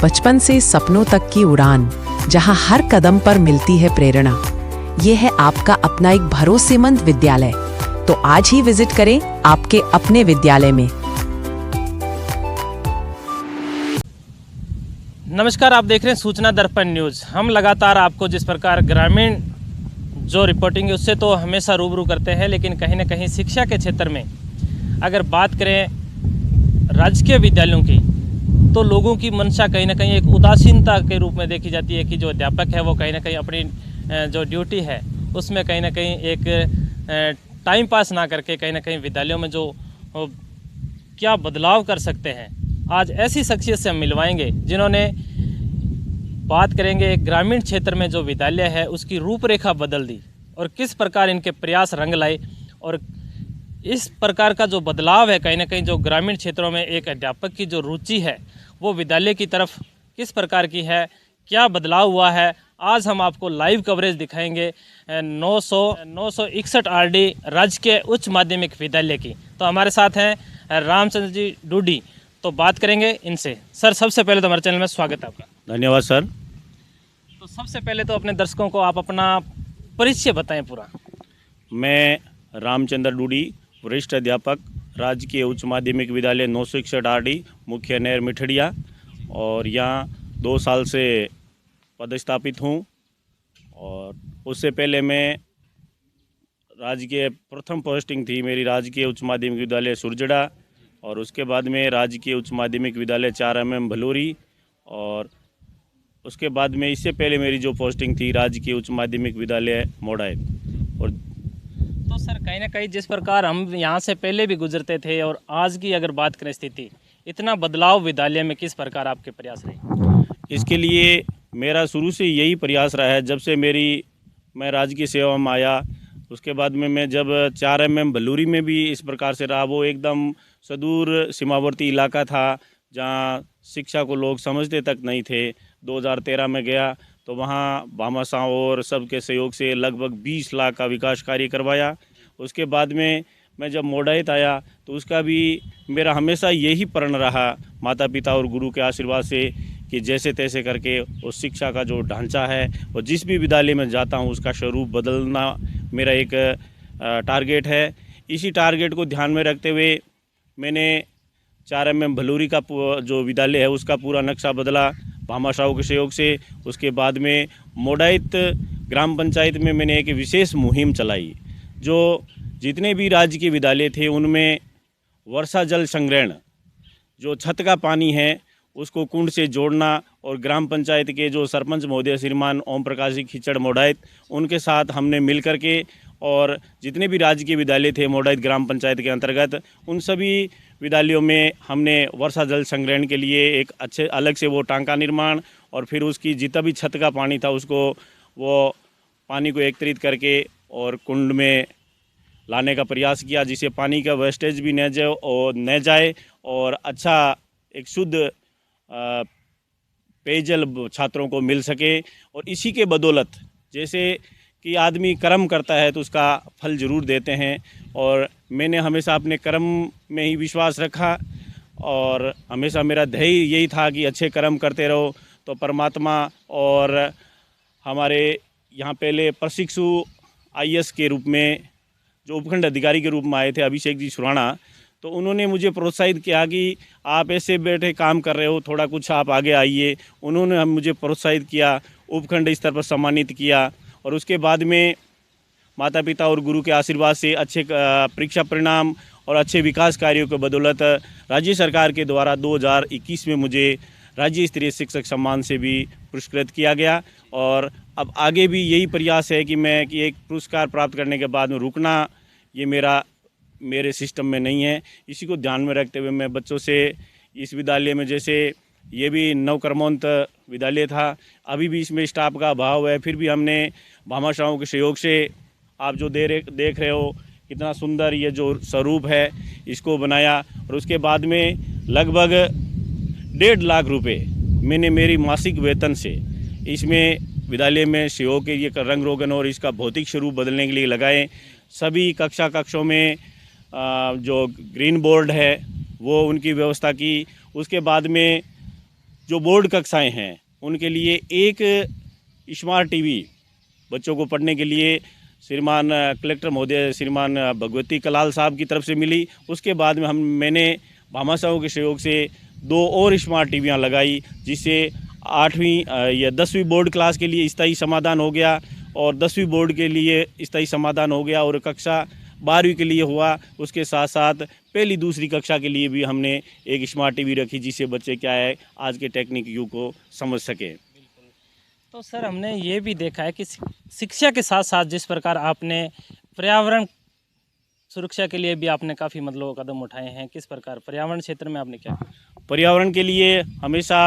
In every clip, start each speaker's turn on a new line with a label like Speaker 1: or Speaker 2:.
Speaker 1: बचपन से सपनों तक की उड़ान, जहां हर कदम पर मिलती है प्रेरणा। ये है आपका अपना एक भरोसेमंद विद्यालय। तो आज ही विजिट करें आपके अपने विद्यालय में।
Speaker 2: नमस्कार, आप देख रहे हैं सूचना दर्पण न्यूज़। हम लगातार आपको जिस प्रकार ग्रामीण जो रिपोर्टिंग है उससे तो हमेशा रूबरू करते हैं, लेकिन कहीं ना कहीं शिक्षा के क्षेत्र में अगर बात करें राजकीय विद्यालयों की, तो लोगों की मंशा कहीं ना कहीं एक उदासीनता के रूप में देखी जाती है कि जो अध्यापक है वो कहीं ना कहीं अपनी जो ड्यूटी है उसमें कहीं ना कहीं एक टाइम पास ना करके कहीं ना कहीं विद्यालयों में जो क्या बदलाव कर सकते हैं, आज ऐसी शख्सियत से हम मिलवाएंगे जिन्होंने बात करेंगे ग्रामीण क्षेत्र में जो विद्यालय है उसकी रूपरेखा बदल दी और किस प्रकार इनके प्रयास रंग लाए और इस प्रकार का जो बदलाव है कहीं ना कहीं जो ग्रामीण क्षेत्रों में एक अध्यापक की जो रुचि है वो विद्यालय की तरफ किस प्रकार की है, क्या बदलाव हुआ है, आज हम आपको लाइव कवरेज दिखाएंगे 961 आरडी राजकीय उच्च माध्यमिक विद्यालय की। तो हमारे साथ हैं रामचंद्र जी डूडी, तो बात करेंगे इनसे। सर, सबसे पहले तो हमारे चैनल में स्वागत है आपका।
Speaker 3: धन्यवाद सर।
Speaker 2: तो सबसे पहले तो अपने दर्शकों को आप अपना परिचय बताएं पूरा।
Speaker 3: मैं रामचंद्र डूडी, वरिष्ठ अध्यापक, राजकीय उच्च माध्यमिक विद्यालय 961 आरडी, मुख्य नहर मिठड़िया, और यहाँ 2 साल से पदस्थापित हूँ। और उससे पहले मैं राजकीय प्रथम पोस्टिंग थी मेरी राजकीय उच्च माध्यमिक विद्यालय सुरजड़ा, और उसके बाद में राजकीय उच्च माध्यमिक विद्यालय 4mm भलूरी, और उसके बाद में इससे पहले मेरी जो पोस्टिंग थी राजकीय उच्च माध्यमिक विद्यालय मोडायत। और
Speaker 2: तो सर, कहीं ना कहीं जिस प्रकार हम यहाँ से पहले भी गुजरते थे और आज की अगर बात करें स्थिति, इतना बदलाव विद्यालय में किस प्रकार आपके प्रयास रहे?
Speaker 3: इसके लिए मेरा शुरू से यही प्रयास रहा है। जब से मैं राजकीय सेवा में आया, उसके बाद में मैं जब 4MM भलूरी में भी इस प्रकार से रहा। वो एकदम सुदूर सीमावर्ती इलाका था जहाँ शिक्षा को लोग समझते तक नहीं थे। 2013 में गया तो वहाँ भामाशाह और सबके सहयोग से लगभग 20 लाख का विकास कार्य करवाया। उसके बाद में मैं जब मोडायत आया तो उसका भी मेरा हमेशा यही प्रण रहा, माता पिता और गुरु के आशीर्वाद से, कि जैसे तैसे करके उस शिक्षा का जो ढांचा है और जिस भी विद्यालय में जाता हूँ उसका स्वरूप बदलना मेरा एक टारगेट है। इसी टारगेट को ध्यान में रखते हुए मैंने 4MM भलूरी का जो विद्यालय है उसका पूरा नक्शा बदला भामाशाह के सहयोग से। उसके बाद में मोडायत ग्राम पंचायत में मैंने एक विशेष मुहिम चलाई। जो जितने भी राज्य के विद्यालय थे उनमें वर्षा जल संग्रहण, जो छत का पानी है उसको कुंड से जोड़ना, और ग्राम पंचायत के जो सरपंच महोदय श्रीमान ओम प्रकाश जी खिचड़ मोडायत, उनके साथ हमने मिल कर के और जितने भी राज्य के विद्यालय थे मोडायत ग्राम पंचायत के अंतर्गत, उन सभी विद्यालयों में हमने वर्षा जल संग्रहण के लिए एक अच्छे अलग से वो टांका निर्माण, और फिर उसकी जितना भी छत का पानी था उसको वो पानी को एकत्रित करके और कुंड में लाने का प्रयास किया, जिससे पानी का वेस्टेज भी न जाए और अच्छा एक शुद्ध पेयजल छात्रों को मिल सके। और इसी के बदौलत, जैसे कि आदमी कर्म करता है तो उसका फल ज़रूर देते हैं, और मैंने हमेशा अपने कर्म में ही विश्वास रखा, और हमेशा मेरा ध्येय यही था कि अच्छे कर्म करते रहो तो परमात्मा। और हमारे यहाँ पहले प्रशिक्षु IAS के रूप में जो उपखंड अधिकारी के रूप में आए थे अभिषेक जी सुराणा, तो उन्होंने मुझे प्रोत्साहित किया कि आप ऐसे बैठे काम कर रहे हो, थोड़ा कुछ आप आगे आइए। उन्होंने मुझे प्रोत्साहित किया, उपखंड स्तर पर सम्मानित किया, और उसके बाद में माता पिता और गुरु के आशीर्वाद से अच्छे परीक्षा परिणाम और अच्छे विकास कार्यों के बदौलत राज्य सरकार के द्वारा 2021 में मुझे राज्य स्तरीय शिक्षक सम्मान से भी पुरस्कृत किया गया। और अब आगे भी यही प्रयास है कि एक पुरस्कार प्राप्त करने के बाद में रुकना ये मेरे सिस्टम में नहीं है। इसी को ध्यान में रखते हुए मैं बच्चों से इस विद्यालय में, जैसे ये भी नवकर्मोन्त विद्यालय था, अभी भी इसमें स्टाफ का अभाव है, फिर भी हमने भामाशाह के सहयोग से आप जो देख रहे हो कितना सुंदर ये जो स्वरूप है इसको बनाया। और उसके बाद में लगभग 1.5 लाख रुपए मैंने मेरी मासिक वेतन से इसमें विद्यालय में सहयोग के लिए रंग रोगन और इसका भौतिक स्वरूप बदलने के लिए लगाए। सभी कक्षों में जो ग्रीन बोर्ड है वो उनकी व्यवस्था की। उसके बाद में जो बोर्ड कक्षाएं हैं उनके लिए एक स्मार्ट टीवी बच्चों को पढ़ने के लिए श्रीमान कलेक्टर महोदय श्रीमान भगवती कलाल साहब की तरफ से मिली। उसके बाद में मैंने भामाशाहों के सहयोग से 2 और स्मार्ट टीवियाँ लगाई, जिससे 8वीं या 10वीं बोर्ड क्लास के लिए स्थायी समाधान हो गया और 10वीं बोर्ड के लिए स्थायी समाधान हो गया और कक्षा 12वीं के लिए हुआ। उसके साथ साथ पहली दूसरी कक्षा के लिए भी हमने एक स्मार्ट टीवी रखी, जिससे बच्चे क्या है आज के टेक्निक युग को समझ सकें।
Speaker 2: तो सर हमने ये भी देखा है कि शिक्षा के साथ साथ जिस प्रकार आपने पर्यावरण सुरक्षा के लिए भी आपने काफ़ी मतलब कदम उठाए हैं, किस प्रकार पर्यावरण क्षेत्र में आपने क्या किया?
Speaker 3: पर्यावरण के लिए हमेशा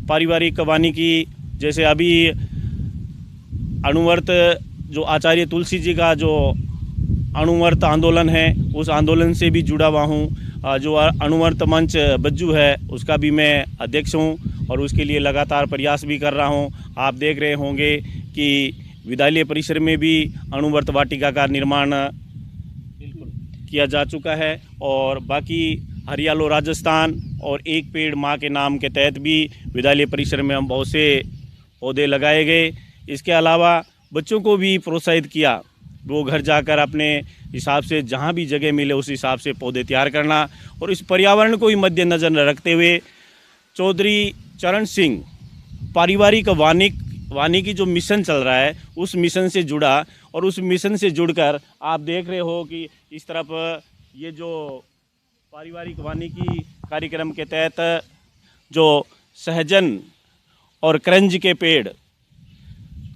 Speaker 3: पारिवारिक वानिकी, जैसे अभी अणुवर्त जो आचार्य तुलसी जी का जो अणुवर्त आंदोलन है उस आंदोलन से भी जुड़ा हुआ हूँ। जो अणुवर्त मंच बज्जू है उसका भी मैं अध्यक्ष हूँ और उसके लिए लगातार प्रयास भी कर रहा हूँ। आप देख रहे होंगे कि विद्यालय परिसर में भी अणुवर्त वाटिका का निर्माण किया जा चुका है और बाकी हरियालो राजस्थान और एक पेड़ माँ के नाम के तहत भी विद्यालय परिसर में हम बहुत से पौधे लगाए गए। इसके अलावा बच्चों को भी प्रोत्साहित किया, वो घर जाकर अपने हिसाब से जहाँ भी जगह मिले उस हिसाब से पौधे तैयार करना। और इस पर्यावरण को ही मद्देनज़र रखते हुए चौधरी चरण सिंह पारिवारिक वानिकी जो मिशन चल रहा है उस मिशन से जुड़ा और उस मिशन से जुड़कर आप देख रहे हो कि इस तरफ ये जो पारिवारिक वानिकी कार्यक्रम के तहत जो सहजन और करंज के पेड़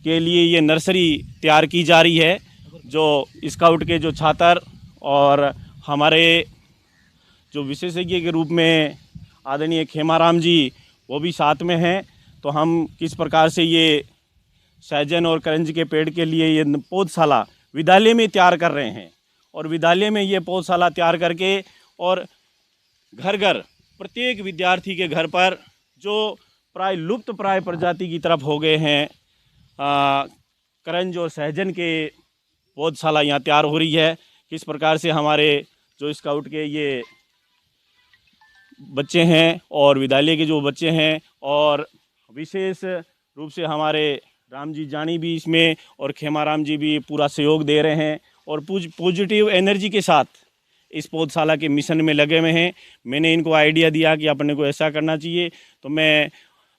Speaker 3: के लिए ये नर्सरी तैयार की जा रही है। जो स्काउट के जो छात्र और हमारे जो विशेषज्ञ के रूप में आदरणीय खेमाराम जी वो भी साथ में हैं, तो हम किस प्रकार से ये सहजन और करंज के पेड़ के लिए ये पौधशाला विद्यालय में तैयार कर रहे हैं और विद्यालय में ये पौधशाला तैयार करके और घर घर प्रत्येक विद्यार्थी के घर पर जो प्राय लुप्त प्राय प्रजाति की तरफ हो गए हैं करंज और सहजन के पौधशाला यहाँ तैयार हो रही है। किस प्रकार से हमारे जो स्काउट के ये बच्चे हैं और विद्यालय के जो बच्चे हैं और विशेष रूप से हमारे राम जी जानी भी इसमें और खेमाराम जी भी पूरा सहयोग दे रहे हैं और पॉजिटिव एनर्जी के साथ इस पौधशाला के मिशन में लगे हुए हैं। मैंने इनको आइडिया दिया कि अपने को ऐसा करना चाहिए, तो मैं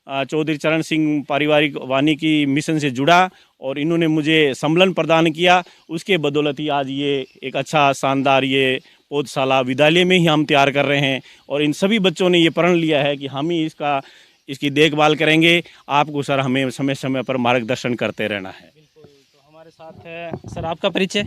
Speaker 3: चौधरी चरण सिंह पारिवारिक वानिकी मिशन से जुड़ा और इन्होंने मुझे सम्मेलन प्रदान किया। उसके बदौलत ही आज ये एक अच्छा शानदार ये पौधशाला विद्यालय में ही हम तैयार कर रहे हैं और इन सभी बच्चों ने ये प्रण लिया है कि हम ही इसकी देखभाल करेंगे। आपको सर हमें समय समय पर मार्गदर्शन करते रहना है।
Speaker 2: बिल्कुल। तो हमारे साथ है सर, आपका परिचय?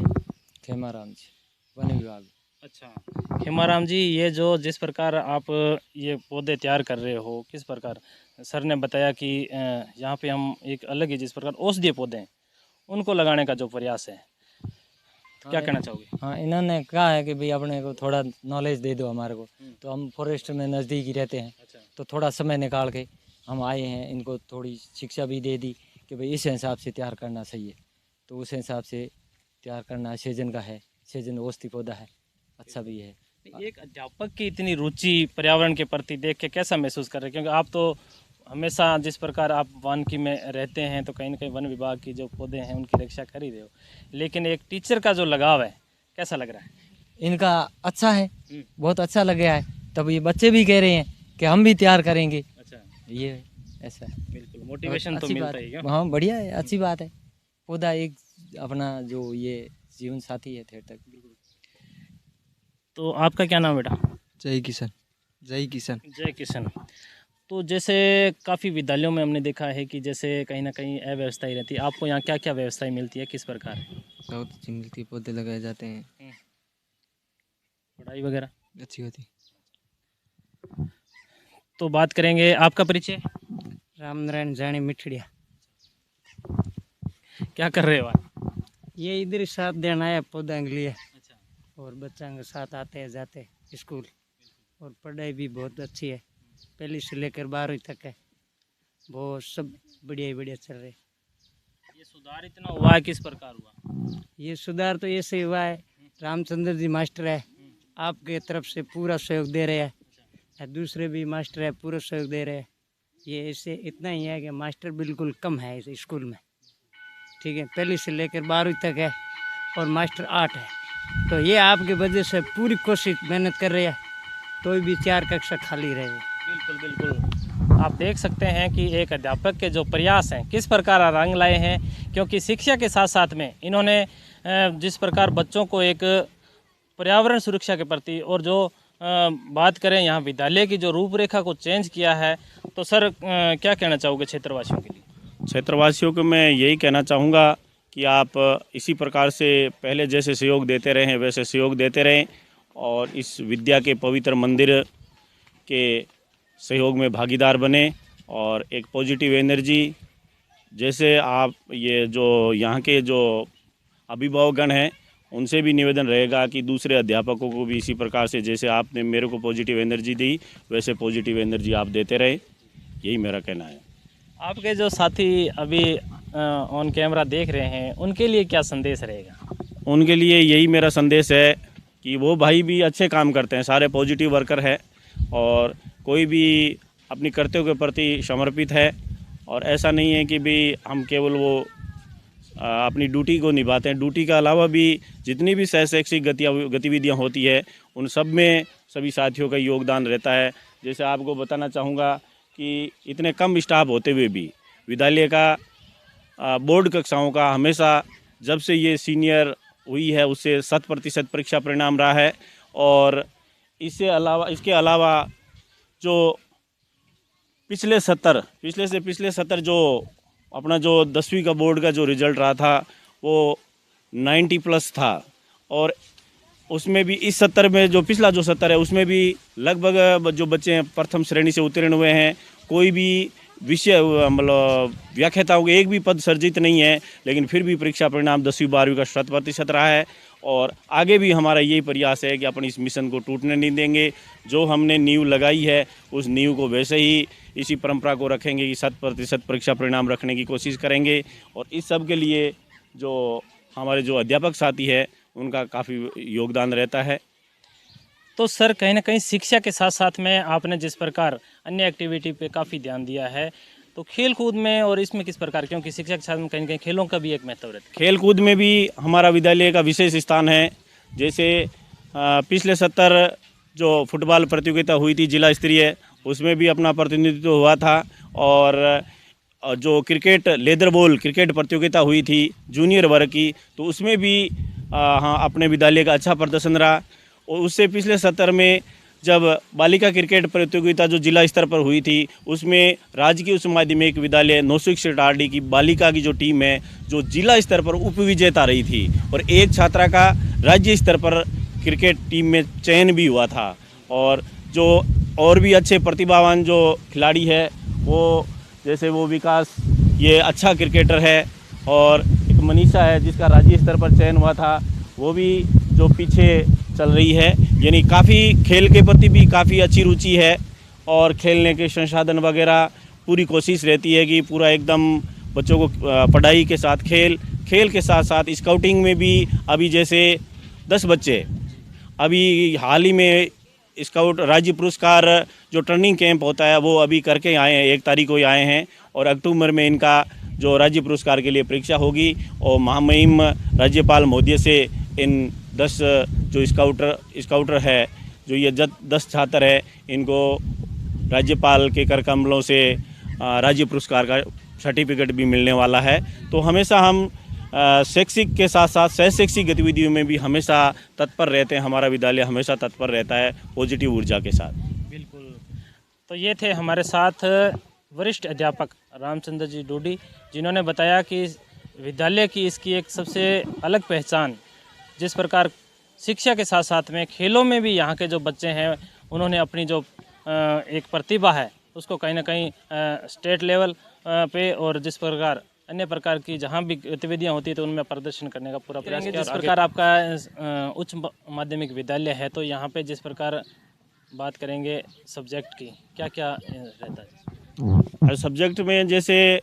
Speaker 4: खेमाराम जी, वन विभाग।
Speaker 2: अच्छा खेमाराम जी, ये जो जिस प्रकार आप ये पौधे तैयार कर रहे हो, किस प्रकार सर ने बताया कि यहाँ पे हम एक अलग ही जिस प्रकार औषधीय पौधे हैं उनको लगाने का जो प्रयास है, तो क्या कहना चाहोगे?
Speaker 4: हाँ, इन्होंने कहा है कि भाई अपने को थोड़ा नॉलेज दे दो हमारे को, तो हम फॉरेस्ट में नज़दीक ही रहते हैं।
Speaker 2: अच्छा।
Speaker 4: तो थोड़ा समय निकाल के हम आए हैं, इनको थोड़ी शिक्षा भी दे दी कि भाई इस हिसाब से तैयार करना सही है, तो उस हिसाब से तैयार करना। सीजन का है, सीजन औषधि पौधा है, अच्छा भी है।
Speaker 2: एक अध्यापक की इतनी रुचि पर्यावरण के प्रति देख के कैसा महसूस कर रहे हैं? क्योंकि आप तो हमेशा जिस प्रकार आप वानिकी में रहते हैं तो कहीं ना कहीं वन विभाग की जो पौधे हैं उनकी रक्षा कर ही रहे हो, लेकिन एक टीचर का जो लगाव है कैसा लग रहा है?
Speaker 4: इनका अच्छा है, बहुत अच्छा लग गया है। तब ये बच्चे भी कह रहे हैं कि हम भी तैयार करेंगे।
Speaker 2: अच्छा,
Speaker 4: ये ऐसा है।
Speaker 2: बिल्कुल मोटिवेशन तो
Speaker 4: अच्छी
Speaker 2: मिलता
Speaker 4: बात
Speaker 2: ही
Speaker 4: है।
Speaker 2: है।
Speaker 4: हाँ, बढ़िया है, अच्छी बात है। पौधा एक अपना जो ये जीवन साथी है थे तक।
Speaker 2: तो आपका क्या नाम बेटा?
Speaker 5: जय किशन। जय किशन।
Speaker 2: जय किशन। तो जैसे काफ़ी विद्यालयों में हमने देखा है कि जैसे कहीं ना कहीं अव्यवस्था ही रहती है, आपको यहाँ क्या क्या व्यवस्थाएं मिलती है, किस प्रकार?
Speaker 5: बहुत अच्छी मिलती है, पौधे लगाए जाते हैं,
Speaker 2: पढ़ाई वगैरह
Speaker 5: अच्छी होती।
Speaker 2: तो बात करेंगे, आपका परिचय?
Speaker 6: रामनारायण जानी मिठड़िया।
Speaker 2: क्या कर रहे हो आप?
Speaker 6: ये इधर ही साथ देना है पौधा के लिए,
Speaker 2: अच्छा,
Speaker 6: और बच्चों के साथ आते हैं जाते हैं स्कूल, और पढ़ाई भी बहुत अच्छी है, पहली से लेकर 12वीं तक है, बहुत सब बढ़िया ही बढ़िया चल रहे।
Speaker 2: ये सुधार इतना हुआ है, किस प्रकार हुआ?
Speaker 6: ये सुधार तो ऐसे हुआ है, रामचंद्र जी मास्टर है, आपके तरफ से पूरा सहयोग दे रहे हैं, दूसरे भी मास्टर है पूरा सहयोग दे रहे हैं, ये इससे इतना ही है कि मास्टर बिल्कुल कम है इस स्कूल में, ठीक है, पहली से लेकर 12वीं तक है और मास्टर 8 है। तो ये आपकी वजह से पूरी कोशिश मेहनत कर रहे हैं, तो भी 4 कक्षा खाली रहे।
Speaker 2: बिल्कुल बिल्कुल, आप देख सकते हैं कि एक अध्यापक के जो प्रयास हैं किस प्रकार रंग लाए हैं, क्योंकि शिक्षा के साथ साथ में इन्होंने जिस प्रकार बच्चों को एक पर्यावरण सुरक्षा के प्रति और जो बात करें यहाँ विद्यालय की जो रूपरेखा को चेंज किया है, तो सर क्या कहना चाहोगे क्षेत्रवासियों के लिए?
Speaker 3: क्षेत्रवासियों को मैं यही कहना चाहूँगा कि आप इसी प्रकार से पहले जैसे सहयोग देते रहे हैं वैसे सहयोग देते रहें और इस विद्या के पवित्र मंदिर के सहयोग में भागीदार बने और एक पॉजिटिव एनर्जी, जैसे आप ये जो यहाँ के जो अभिभावकगण हैं उनसे भी निवेदन रहेगा कि दूसरे अध्यापकों को भी इसी प्रकार से जैसे आपने मेरे को पॉजिटिव एनर्जी दी वैसे पॉजिटिव एनर्जी आप देते रहे, यही मेरा कहना है।
Speaker 2: आपके जो साथी अभी ऑन कैमरा देख रहे हैं उनके लिए क्या संदेश रहेगा?
Speaker 3: उनके लिए यही मेरा संदेश है कि वो भाई भी अच्छे काम करते हैं, सारे पॉजिटिव वर्कर है और कोई भी अपनी कर्तव्य के प्रति समर्पित है और ऐसा नहीं है कि भी हम केवल वो अपनी ड्यूटी को निभाते हैं, ड्यूटी के अलावा भी जितनी भी शैक्षिक गतिविधियाँ होती है उन सब में सभी साथियों का योगदान रहता है। जैसे आपको बताना चाहूँगा कि इतने कम स्टाफ होते हुए भी विद्यालय का बोर्ड कक्षाओं का हमेशा जब से ये सीनियर हुई है उससे 100% परीक्षा परिणाम रहा है और इसके अलावा जो पिछले 70 जो अपना जो 10वीं का बोर्ड का जो रिज़ल्ट रहा था वो 90+ था और उसमें भी इस 70 में जो पिछला जो 70 है उसमें भी लगभग जो बच्चे प्रथम श्रेणी से उत्तीर्ण हुए हैं, कोई भी विषय मतलब व्याख्याताओं के एक भी पद सर्जित नहीं है, लेकिन फिर भी परीक्षा परिणाम 10वीं 12वीं का 100% रहा है और आगे भी हमारा यही प्रयास है कि अपन इस मिशन को टूटने नहीं देंगे। जो हमने नींव लगाई है उस नींव को वैसे ही इसी परंपरा को रखेंगे कि 100% परीक्षा परिणाम रखने की कोशिश करेंगे और इस सब के लिए जो हमारे जो अध्यापक साथी है उनका काफ़ी योगदान रहता है।
Speaker 2: तो सर कहीं ना कहीं शिक्षा के साथ साथ में आपने जिस प्रकार अन्य एक्टिविटी पे काफ़ी ध्यान दिया है, तो खेल कूद में और इसमें किस प्रकार, क्योंकि शिक्षा के साथ में कहीं ना कहीं खेलों का भी एक महत्व रहता है।
Speaker 3: खेल कूद में भी हमारा विद्यालय का विशेष स्थान है। जैसे पिछले 70 जो फुटबॉल प्रतियोगिता हुई थी जिला स्तरीय, उसमें भी अपना प्रतिनिधित्व हुआ था और जो क्रिकेट लेदर बॉल क्रिकेट प्रतियोगिता हुई थी जूनियर वर्ग की, तो उसमें भी हाँ अपने विद्यालय का अच्छा प्रदर्शन रहा। और उससे पिछले 70 में जब बालिका क्रिकेट प्रतियोगिता जो जिला स्तर पर हुई थी उसमें राजकीय उच्च माध्यमिक विद्यालय 961 आरडी की बालिका की जो टीम है जो जिला स्तर पर उपविजेता रही थी और एक छात्रा का राज्य स्तर पर क्रिकेट टीम में चयन भी हुआ था। और जो और भी अच्छे प्रतिभावान जो खिलाड़ी है वो जैसे वो विकास ये अच्छा क्रिकेटर है और एक मनीषा है जिसका राज्य स्तर पर चयन हुआ था, वो भी जो पीछे चल रही है। यानी काफ़ी खेल के प्रति भी काफ़ी अच्छी रुचि है और खेलने के संसाधन वगैरह पूरी कोशिश रहती है कि पूरा एकदम बच्चों को पढ़ाई के साथ खेल के साथ साथ स्काउटिंग में भी अभी जैसे 10 बच्चे अभी हाल ही में स्काउट राज्य पुरस्कार जो ट्रेनिंग कैंप होता है वो अभी करके आए हैं, 1 तारीख को ही आए हैं और अक्टूबर में इनका जो राज्य पुरस्कार के लिए परीक्षा होगी और महामहिम राज्यपाल महोदय से इन 10 जो स्काउटर है जो ये 10 छात्र है इनको राज्यपाल के कर कमलों से राज्य पुरस्कार का सर्टिफिकेट भी मिलने वाला है। तो हमेशा हम शैक्षिक के साथ साथ शैक्षिक गतिविधियों में भी हमेशा तत्पर रहते हैं। हमारा विद्यालय हमेशा तत्पर रहता है पॉजिटिव ऊर्जा के साथ।
Speaker 2: बिल्कुल। तो ये थे हमारे साथ वरिष्ठ अध्यापक रामचंद्र जी डोडी, जिन्होंने बताया कि विद्यालय की इसकी एक सबसे अलग पहचान, जिस प्रकार शिक्षा के साथ साथ में खेलों में भी यहाँ के जो बच्चे हैं उन्होंने अपनी जो एक प्रतिभा है उसको कहीं ना कहीं स्टेट लेवल पे और जिस प्रकार अन्य प्रकार की जहाँ भी गतिविधियाँ होती है तो उनमें प्रदर्शन करने का पूरा प्रयास किया। जिस प्रकार आपका उच्च माध्यमिक विद्यालय है तो यहाँ पे जिस प्रकार बात करेंगे सब्जेक्ट की, क्या क्या रहता है?
Speaker 3: हर सब्जेक्ट में जैसे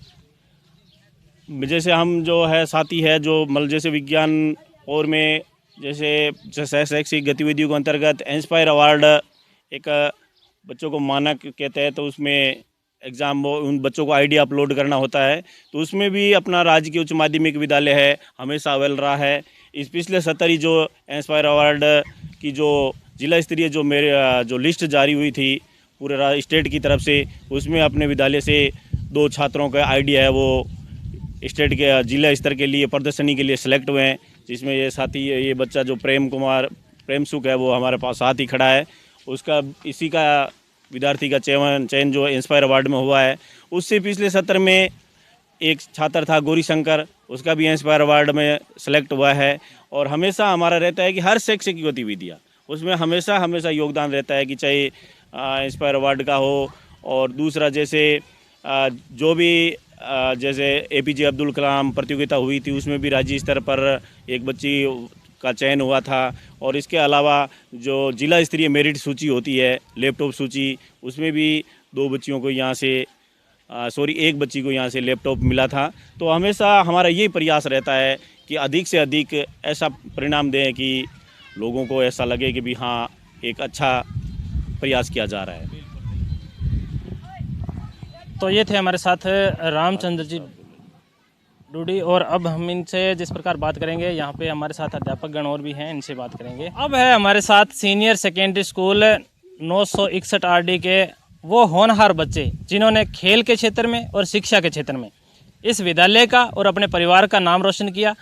Speaker 3: हम जो है साथी है जो मतलब जैसे विज्ञान और में जैसे शैक्षिक गतिविधियों के अंतर्गत इंस्पायर अवार्ड एक बच्चों को मानक कहते हैं, तो उसमें एग्ज़ाम उन बच्चों को आईडी अपलोड करना होता है, तो उसमें भी अपना राजकीय उच्च माध्यमिक विद्यालय है हमेशा अव्वल रहा है। इस पिछले 70 जो इंस्पायर अवार्ड की जो जिला स्तरीय जो मेरे जो लिस्ट जारी हुई थी पूरे स्टेट की तरफ से, उसमें अपने विद्यालय से 2 छात्रों का आईडी है वो स्टेट के जिला स्तर के लिए प्रदर्शनी के लिए सेलेक्ट हुए हैं, जिसमें ये साथी ये बच्चा जो प्रेम सुख है वो हमारे पास साथ ही खड़ा है। उसका इसी का विद्यार्थी का चयन जो इंस्पायर अवार्ड में हुआ है। उससे पिछले सत्र में एक छात्र था गौरी शंकर, उसका भी इंस्पायर अवार्ड में सेलेक्ट हुआ है। और हमेशा हमारा रहता है कि हर शैक्षिक गतिविधियाँ उसमें हमेशा योगदान रहता है कि चाहे इंस्पायर अवार्ड का हो और दूसरा जैसे जो भी जैसे APJ अब्दुल कलाम प्रतियोगिता हुई थी उसमें भी राज्य स्तर पर एक बच्ची का चयन हुआ था। और इसके अलावा जो जिला स्तरीय मेरिट सूची होती है लैपटॉप सूची, उसमें भी 2 बच्चियों को यहाँ से एक बच्ची को यहाँ से लैपटॉप मिला था। तो हमेशा हमारा यही प्रयास रहता है कि अधिक से अधिक ऐसा परिणाम दें कि लोगों को ऐसा लगे कि भी हाँ एक अच्छा प्रयास किया जा रहा है।
Speaker 2: तो ये थे हमारे साथ रामचंद्र जी डूडी। और अब हम इनसे जिस प्रकार बात करेंगे, यहाँ पे हमारे साथ अध्यापक गण और भी हैं, इनसे बात करेंगे। अब है हमारे साथ सीनियर सेकेंडरी स्कूल 961 RD के वो होनहार बच्चे जिन्होंने खेल के क्षेत्र में और शिक्षा के क्षेत्र में इस विद्यालय का और अपने परिवार का नाम रोशन किया।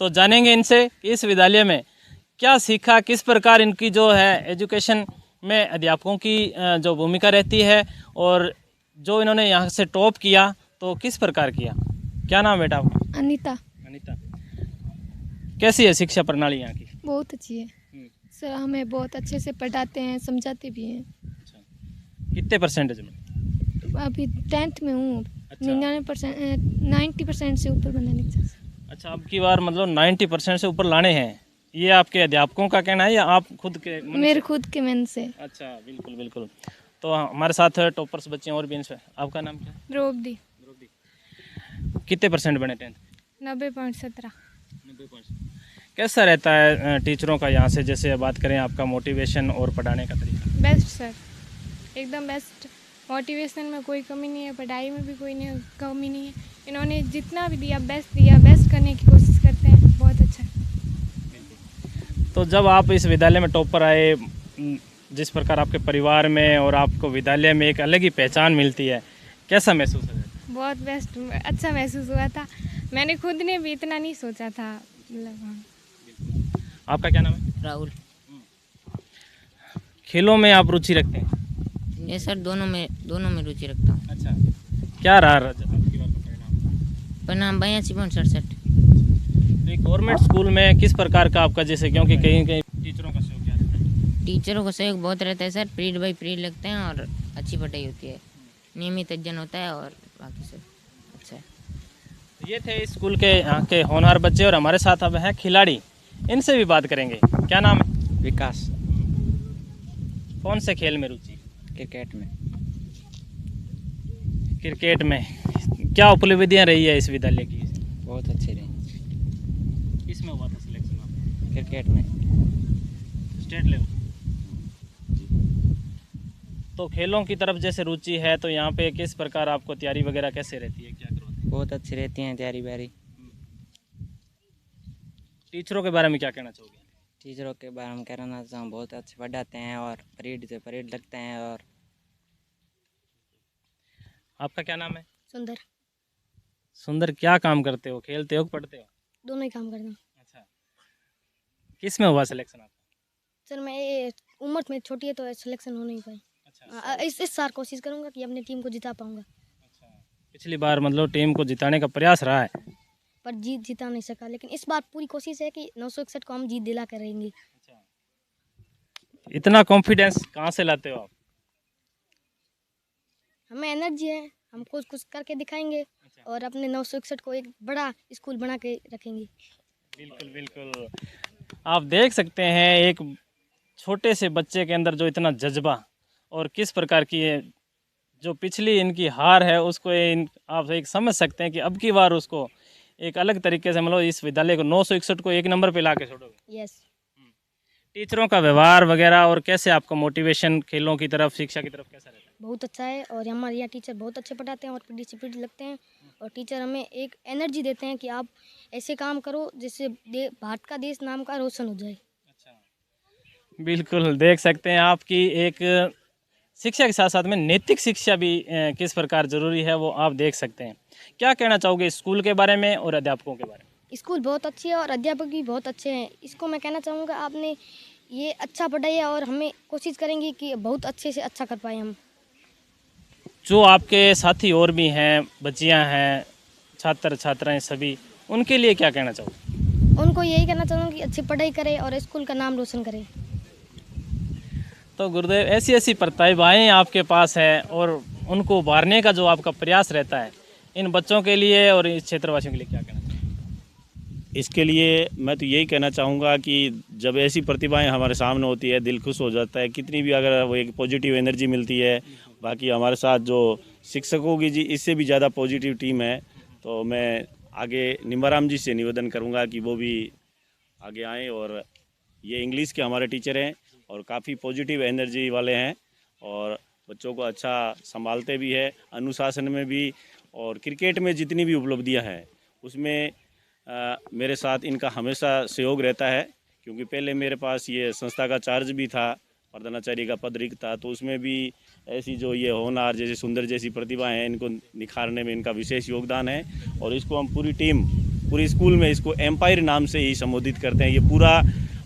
Speaker 2: तो जानेंगे इनसे कि इस विद्यालय में क्या सीखा, किस प्रकार इनकी जो है एजुकेशन में अध्यापकों की जो भूमिका रहती है, और जो इन्होंने यहाँ से टॉप किया तो किस प्रकार किया। क्या नाम बेटा आपका?
Speaker 7: अनीता।
Speaker 2: अनीता, कैसी है शिक्षा प्रणाली यहाँ की?
Speaker 7: बहुत अच्छी है सर, हमें बहुत अच्छे से पढ़ाते हैं, समझाते भी हैं।
Speaker 2: कितने परसेंटेज में?
Speaker 7: अभी 10th में हूँ।
Speaker 2: अच्छा।
Speaker 7: 90% से ऊपर बनाने की।
Speaker 2: अच्छा, अब की बार मतलब 90% से ऊपर लाने हैं, ये आपके अध्यापकों का कहना है या आप खुद के मन
Speaker 7: मेरे
Speaker 2: से?
Speaker 7: खुद के मन से।
Speaker 2: अच्छा, बिल्कुल बिल्कुल। तो हमारे साथ टॉपर्स बच्चे और भी इनसे। आपका नाम क्या है?
Speaker 7: द्रौपदी।
Speaker 2: कितने परसेंट बने 10th?
Speaker 7: 90.17।
Speaker 2: 90%। कैसा रहता है टीचरों का यहाँ से, जैसे बात करें आपका मोटिवेशन और पढ़ाने का तरीका?
Speaker 8: बेस्ट सर, एकदम बेस्ट। मोटिवेशन में कोई कमी नहीं है, पढ़ाई में भी कोई कमी नहीं है। इन्होंने जितना भी दिया बेस्ट करने की कोशिश करते हैं, बहुत अच्छा।
Speaker 2: तो जब आप इस विद्यालय में टॉपर आए, जिस प्रकार आपके परिवार में और आपको विद्यालय में एक अलग ही पहचान मिलती है, कैसा महसूस है?
Speaker 8: बहुत बेस्ट, अच्छा महसूस हुआ था। मैंने खुद ने भी इतना नहीं सोचा था, मतलब। हाँ।
Speaker 2: आपका क्या नाम है?
Speaker 9: राहुल।
Speaker 2: खेलों में आप रुचि रखते हैं?
Speaker 9: ये सर दोनों में रुचि रखता हूँ।
Speaker 2: अच्छा, क्या रहा आपकी बार का परिणाम?
Speaker 9: परिणाम 82.67।
Speaker 2: गवर्नमेंट स्कूल में किस प्रकार का आपका, जैसे क्योंकि कहीं कहीं टीचरों का सहयोग क्या रहता है?
Speaker 9: टीचरों का सहयोग बहुत रहता है सर, पीरियड बाई पीरियड लगते हैं और अच्छी पढ़ाई होती है, नियमित अध्ययन होता है और बाकी सब अच्छा है।
Speaker 2: ये थे इस स्कूल के यहाँ के होनहार बच्चे, और हमारे साथ अब हैं खिलाड़ी, इनसे भी बात करेंगे। क्या नाम है?
Speaker 5: विकास।
Speaker 2: कौन से खेल में रुचि?
Speaker 5: क्रिकेट में।
Speaker 2: क्रिकेट में क्या उपलब्धियाँ रही है इस विद्यालय की?
Speaker 5: बहुत अच्छी रही।
Speaker 2: किसमें हुआ था सिलेक्शन आपका?
Speaker 5: क्रिकेट में।
Speaker 2: State level. तो खेलों की तरफ जैसे रुचि है, तो यहाँ पे किस प्रकार आपको तैयारी वगैरह कैसे रहती है, क्या करवाते हैं?
Speaker 5: बहुत अच्छी रहती हैं तैयारी व्यारी।
Speaker 2: टीचरों के बारे में क्या कहना चाहोगे?
Speaker 5: टीचरों के बारे में कहना चाहूँ, बहुत अच्छे पढ़ाते हैं और परेड से परेड लगते हैं। और
Speaker 2: आपका क्या नाम है?
Speaker 7: सुंदर।
Speaker 2: सुंदर, क्या काम करते हो, खेलते हो पढ़ते हो?
Speaker 7: दोनों ही काम करता हूँ।
Speaker 2: अच्छा, किस में हुआ सिलेक्शन आपका?
Speaker 7: सर मैं ये उम्र में छोटी है तो सिलेक्शन हो नहीं पाई।
Speaker 2: अच्छा,
Speaker 7: इस साल कोशिश करूँगा कि अपनी टीम को जिता पाऊँगा,
Speaker 2: अच्छा। पिछली बार मतलब टीम को जिताने का प्रयास रहा है,
Speaker 7: पर जिता नहीं सका। लेकिन इस बार पूरी कोशिश है कि 961 को हम जीत दिला कर रहेंगे।
Speaker 2: अच्छा। इतना कॉन्फिडेंस कहाँ से लाते हो आप?
Speaker 7: हमें एनर्जी है, हम कुछ करके दिखाएंगे और अपने 961 को एक बड़ा स्कूल बना के रखेंगे।
Speaker 2: बिल्कुल बिल्कुल। आप देख सकते हैं एक छोटे से बच्चे के अंदर जो इतना जज्बा, और किस प्रकार की है जो पिछली इनकी हार है उसको आप एक समझ सकते हैं कि अब की बार उसको एक अलग तरीके से मतलब इस विद्यालय को 961 को 1 नंबर पे ला के छोड़ोगे।
Speaker 7: यस।
Speaker 2: टीचरों का व्यवहार वगैरह और कैसे आपका मोटिवेशन खेलों की तरफ, शिक्षा की तरफ कैसा रहता है?
Speaker 7: बहुत अच्छा है और हमारे यहाँ टीचर बहुत अच्छे पढ़ाते हैं और डिसिप्लिन लगते हैं और टीचर हमें एक एनर्जी देते हैं कि आप ऐसे काम करो जिससे भारत का देश नाम का रोशन हो जाए।
Speaker 2: बिल्कुल देख सकते हैं आपकी एक शिक्षा के साथ साथ में नैतिक शिक्षा भी किस प्रकार ज़रूरी है वो आप देख सकते हैं। क्या कहना चाहोगे स्कूल के बारे में और अध्यापकों के बारे में?
Speaker 7: स्कूल बहुत अच्छी है और अध्यापक भी बहुत अच्छे हैं। इसको मैं कहना चाहूँगा आपने ये अच्छा पढ़ाई है और हमें कोशिश करेंगे कि बहुत अच्छे से अच्छा कर पाए हम।
Speaker 2: जो आपके साथी और भी हैं, बच्चियां हैं, छात्र छात्राएं सभी, उनके लिए क्या कहना चाहोगे?
Speaker 7: उनको यही कहना चाहूँगा कि अच्छी पढ़ाई करें और स्कूल का नाम रोशन करें।
Speaker 2: तो गुरुदेव ऐसी ऐसी प्रतिभाएं आपके पास है और उनको उभारने का जो आपका प्रयास रहता है, इन बच्चों के लिए और इस क्षेत्रवासियों के लिए क्या कहना चाहोगे?
Speaker 3: इसके लिए मैं तो यही कहना चाहूँगा कि जब ऐसी प्रतिभाएं हमारे सामने होती है दिल खुश हो जाता है। कितनी भी अगर वो एक पॉजिटिव एनर्जी मिलती है, बाकी हमारे साथ जो शिक्षकों की जी इससे भी ज़्यादा पॉजिटिव टीम है, तो मैं आगे निम्बाराम जी से निवेदन करूँगा कि वो भी आगे आएँ। और ये इंग्लिश के हमारे टीचर हैं और काफ़ी पॉजिटिव एनर्जी वाले हैं और बच्चों को अच्छा संभालते भी है, अनुशासन में भी। और क्रिकेट में जितनी भी उपलब्धियां हैं उसमें मेरे साथ इनका हमेशा सहयोग रहता है, क्योंकि पहले मेरे पास ये संस्था का चार्ज भी था, प्रधानाचार्य का पद रिक्त था, तो उसमें भी ऐसी जो ये होनहार जैसे सुंदर जैसी प्रतिभाएं हैं इनको निखारने में इनका विशेष योगदान है। और इसको हम पूरी टीम पूरी स्कूल में इसको एम्पायर नाम से ही संबोधित करते हैं। ये पूरा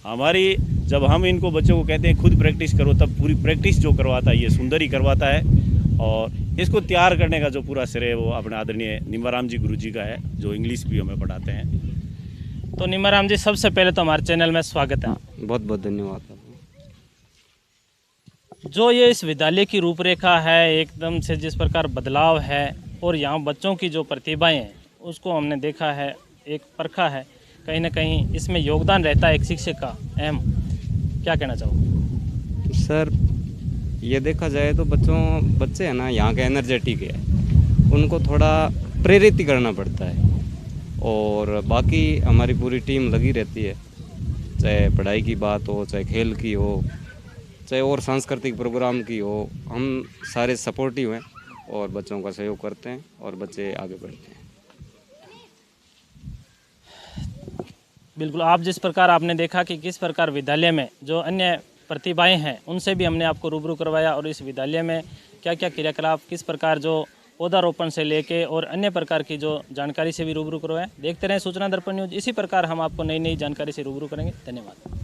Speaker 3: हमारी जब हम इनको बच्चों को कहते हैं खुद प्रैक्टिस करो, तब पूरी प्रैक्टिस जो करवाता है ये सुंदर ही करवाता है। और इसको तैयार करने का जो पूरा श्रेय वो अपने आदरणीय निम्बाराम जी गुरु जी का है, जो इंग्लिश भी हमें पढ़ाते हैं।
Speaker 2: तो निम्बाराम जी, सबसे पहले तो हमारे चैनल में स्वागत है।
Speaker 10: बहुत बहुत धन्यवाद।
Speaker 2: जो ये इस विद्यालय की रूपरेखा है, एकदम से जिस प्रकार बदलाव है और यहाँ बच्चों की जो प्रतिभाएं हैं उसको हमने देखा है, एक परखा है, कहीं ना कहीं इसमें योगदान रहता है एक शिक्षक का अहम। क्या कहना चाहोगे?
Speaker 10: सर, ये देखा जाए तो बच्चे हैं ना यहाँ के एनर्जेटिक है, उनको थोड़ा प्रेरित करना पड़ता है और बाकी हमारी पूरी टीम लगी रहती है, चाहे पढ़ाई की बात हो, चाहे खेल की हो, चाहे और सांस्कृतिक प्रोग्राम की हो। हम सारे सपोर्टिव हैं और बच्चों का सहयोग करते हैं और बच्चे आगे बढ़ते हैं।
Speaker 2: बिल्कुल, आप जिस प्रकार आपने देखा कि किस प्रकार विद्यालय में जो अन्य प्रतिभाएं हैं उनसे भी हमने आपको रूबरू करवाया और इस विद्यालय में क्या क्या क्रियाकलाप, किस प्रकार जो पौधारोपण से लेके और अन्य प्रकार की जो जानकारी से भी रूबरू करवाया। देखते रहें सूचना दर्पण न्यूज़, इसी प्रकार हम आपको नई नई जानकारी से रूबरू करेंगे। धन्यवाद।